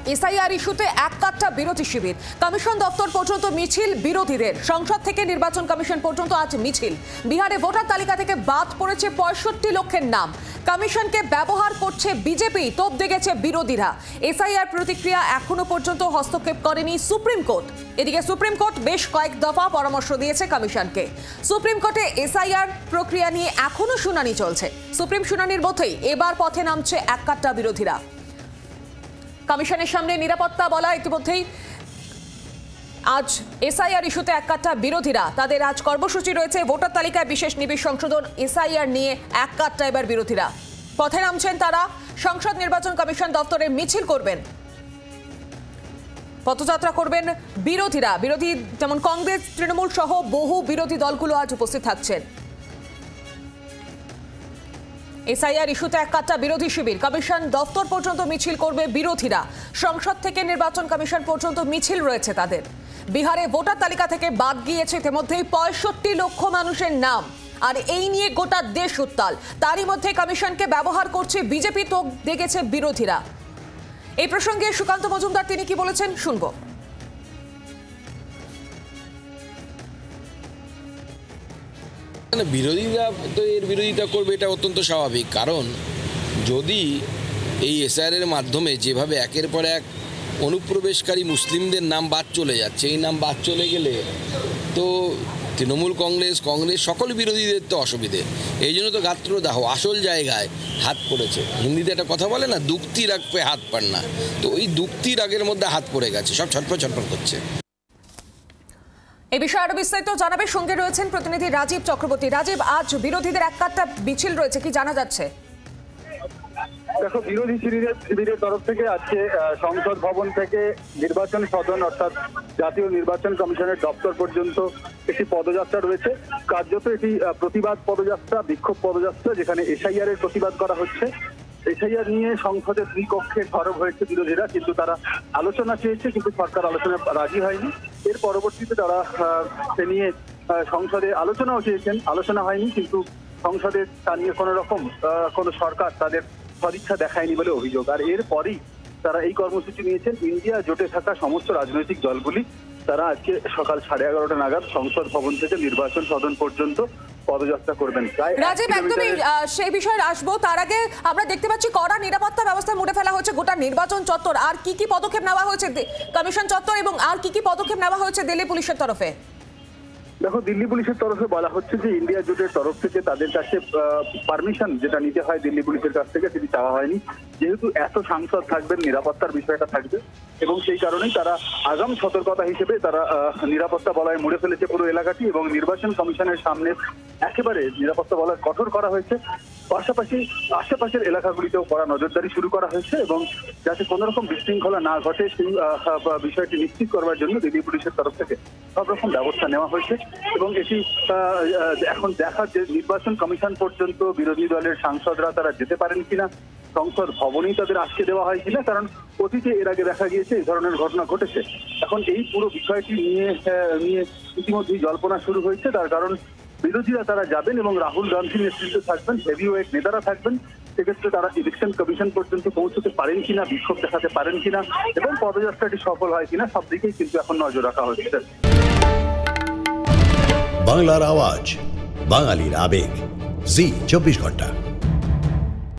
SIR ইস্যুতে এক কাট্টা বিরোধী শিবির, কমিশন দপ্তর পর্যন্ত মিছিল বিরোধীদের, সংসদ থেকে নির্বাচন কমিশন পর্যন্ত আজ মিছিল। বিহারে ভোটার তালিকা থেকে বাদ পড়েছে ৬৫ লক্ষের নাম, কমিশনকে ব্যবহার করছে বিজেপি, তোপ দেগেছে বিরোধীরা। এসআইআর প্রতিক্রিয়া এখনো পর্যন্ত হস্তক্ষেপ করেনি সুপ্রিম কোর্ট। এদিকে সুপ্রিম কোর্ট বেশ কয়েক দফা পরামর্শ দিয়েছে কমিশনকে। সুপ্রিম কোর্টে এসআইআর প্রক্রিয়া নিয়ে এখনো শুনানি চলছে। সুপ্রিম শুনানির মধ্যেই এবার পথে নামছে এক কাট্টা বিরোধীরা। কমিশনের সামনে নিরাপত্তা বলা, ইতিমধ্যেই আজ এসআইআর ইস্যুতে এক কাট্টা বিরোধীরা, তাদের আজ কর্মসূচি রয়েছে ভোটার তালিকায় বিশেষ নিবিড় সংশোধন। এসআইআর নিয়ে এক কাট্টা এবার বিরোধীরা পথে নামছেন। তারা সংসদ নির্বাচন কমিশন দপ্তরে মিছিল করবেন, পথযাত্রা করবেন বিরোধীরা। বিরোধী যেমন কংগ্রেস, তৃণমূল সহ বহু বিরোধী দলগুলো আজ উপস্থিত থাকছেন। এসআইআর ইস্যুতে এক কাট্টা বিরোধী শিবির, কমিশন দপ্তর পর্যন্ত মিছিল করবে বিরোধীরা। সংসদ থেকে নির্বাচন কমিশন পর্যন্ত মিছিল রয়েছে তাদের। বিহারে ভোটার তালিকা থেকে বাদ গিয়েছে ইতিমধ্যেই ৬৫ লক্ষ মানুষের নাম, আর এই নিয়ে গোটা দেশ উত্তাল। তারই মধ্যে কমিশনকে ব্যবহার করছে বিজেপি, তো দেখেছে বিরোধীরা। এই প্রসঙ্গে সুকান্ত মজুমদার তিনি কি বলেছেন শুনবো। বিরোধীরা তো এর বিরোধিতা করবে, এটা অত্যন্ত স্বাভাবিক। কারণ যদি এই এসআইআরের মাধ্যমে যেভাবে একের পর এক অনুপ্রবেশকারী মুসলিমদের নাম বাদ চলে যাচ্ছে, এই নাম বাদ চলে গেলে তো তৃণমূল, কংগ্রেস সকল বিরোধীদের তো অসুবিধে। এই জন্য তো গাত্রদাহ আসল জায়গায় হাত পড়েছে। হিন্দিতে একটা কথা বলে না, দুক্তি রাগ পে হাত পান না, তো ওই দুক্তি রাগের মধ্যে হাত পড়ে গেছে, সব ছটফট করছে। এই বিষয়ে আরো বিস্তারিত জানাবে, সঙ্গে রয়েছেন প্রতিনিধি রাজীব চক্রবর্তী। রাজীব, আজ বিরোধীদের এক কাট্টা মিছিল রয়েছে, কি জানা যাচ্ছে? দেখো, বিরোধী শিবিরের তরফ থেকে আজকে সংসদ ভবন থেকে নির্বাচন সদন অর্থাৎ জাতীয় নির্বাচন কমিশনের দপ্তর পর্যন্ত একটি পদযাত্রা রয়েছে। কার্যত এটি প্রতিবাদ পদযাত্রা, বিক্ষোভ পদযাত্রা, যেখানে এসআইআর এর প্রতিবাদ করা হচ্ছে। এসআইআর নিয়ে সংসদের দুই কক্ষে সরব হয়েছে বিরোধীরা, কিন্তু তারা আলোচনা চেয়েছে, কিন্তু সরকার আলোচনা রাজি হয়নি। এর পরবর্তীতে তারা সে নিয়ে সংসদে আলোচনাও চেয়েছেন, আলোচনা হয়নি, কিন্তু সংসদে তা নিয়ে কোনো রকম কোনো সরকার তাদের সদিচ্ছা দেখায়নি বলে অভিযোগ। আর এরপরই তারা এই কর্মসূচি নিয়েছেন। ইন্ডিয়া জোটে থাকা সমস্ত রাজনৈতিক দলগুলি তারা আজকে সকাল 11:30 নাগাদ সংসদ ভবন থেকে নির্বাচন সদন পর্যন্ত পদযাত্রা করবেন। রাজীব, একদমই সেই বিষয়ে আসবো। তার আগে আমরা দেখতে পাচ্ছি কড়া নিরাপত্তা ব্যবস্থা মুড়ে ফেলা হয়েছে গোটা নির্বাচন চত্বর। আর কি কি পদক্ষেপ নেওয়া হয়েছে কমিশন চত্বর, এবং আর কি কি পদক্ষেপ নেওয়া হয়েছে দিল্লি পুলিশের তরফে? দেখো, দিল্লি পুলিশের তরফে বলা হচ্ছে যে ইন্ডিয়া জোটের তরফ থেকে তাদের কাছে পারমিশন যেটা নিতে হয় দিল্লি পুলিশের কাছ থেকে, সেটি চাওয়া হয়নি। যেহেতু এত সাংসদ থাকবেন, নিরাপত্তার বিষয়টা থাকবে, এবং সেই কারণেই তারা আগাম সতর্কতা হিসেবে তারা নিরাপত্তা বলয় মুড়ে ফেলেছে পুরো এলাকাটি, এবং নির্বাচন কমিশনের সামনে একেবারে নিরাপত্তা বলয় কঠোর করা হয়েছে। পাশাপাশি আশেপাশের এলাকাগুলিতেও কড়া নজরদারি শুরু করা হয়েছে, এবং যাতে কোনো রকম বিশৃঙ্খলা না ঘটে সেই বিষয়টি নিশ্চিত করবার জন্য দিল্লি পুলিশের তরফ থেকে সব রকম ব্যবস্থা নেওয়া হয়েছে। এবং এটি এখন দেখা যে নির্বাচন কমিশন পর্যন্ত বিরোধী দলের সাংসদরা তারা যেতে পারেন কিনা, সংসদ ভবনেই তাদের আটকে দেওয়া হয় কিনা, কারণ অতীতে এর আগে দেখা গিয়েছে এই ধরনের ঘটনা ঘটেছে। এখন এই পুরো বিষয়টি নিয়ে ইতিমধ্যেই জল্পনা শুরু হয়েছে। তার কারণ বিরোধীরা তারা যাবেন এবং রাহুল গান্ধী নেতৃত্বে থাকবেন, হেভিওয়েট নেতারা থাকবেন। সেক্ষেত্রে তারা ইলেকশন কমিশন পর্যন্ত পৌঁছতে পারেন কিনা, বিক্ষোভ দেখাতে পারেন কিনা, এবং পদযাত্রাটি সফল হয় কিনা, সব দিকেই কিন্তু এখন নজর রাখা হচ্ছে। বাংলার আওয়াজ, বাঙালির আবেগ, জি 24 ঘন্টা।